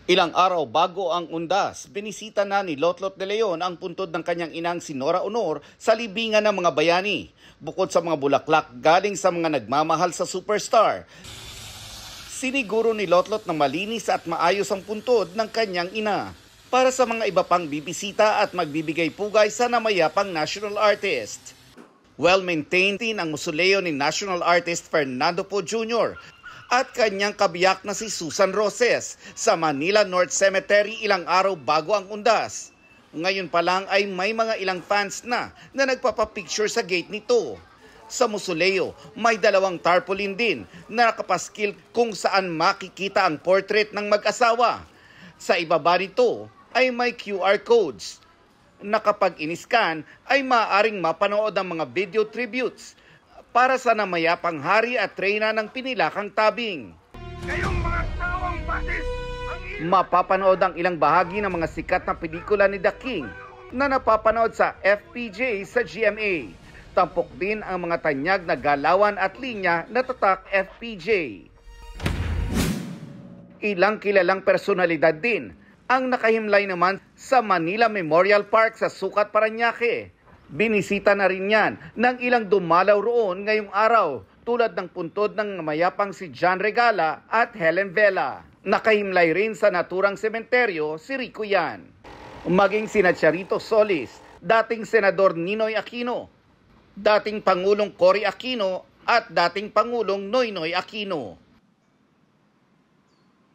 Ilang araw bago ang undas, binisita na ni Lotlot de Leon ang puntod ng kanyang inang si Nora Honor sa libingan ng mga bayani. Bukod sa mga bulaklak galing sa mga nagmamahal sa superstar, siniguro ni Lotlot na malinis at maayos ang puntod ng kanyang ina para sa mga iba pang bibisita at magbibigay pugay sa namayapang national artist. Well-maintained din ang musuleo ni national artist Fernando Poe Jr. at kanyang kabiyak na si Susan Roses sa Manila North Cemetery ilang araw bago ang undas. Ngayon pa lang ay may mga ilang fans na nagpapapicture sa gate nito. Sa musuleo, may dalawang tarpaulin din na nakapaskil kung saan makikita ang portrait ng mag-asawa. Sa ibaba nito ay may QR codes na kapag in-scan ay maaaring mapanood ang mga video tributes para sa namayapang hari at reyna ng pinilakang tabing. Kayong mga tawang batis! Mapapanood ang ilang bahagi ng mga sikat na pelikula ni The King na napapanood sa FPJ sa GMA. Tampok din ang mga tanyag na galawan at linya na tatak FPJ. Ilang kilalang personalidad din ang nakahimlay naman sa Manila Memorial Park sa Sucat, Parañaque. Binisita na rin yan ng ilang dumalaw roon ngayong araw tulad ng puntod ng mayapang si John Regala at Helen Vela. Nakahimlay rin sa naturang sementeryo si Rico Yan. Maging sina Charito Solis, dating Senador Ninoy Aquino, dating Pangulong Cory Aquino at dating Pangulong Noynoy Aquino.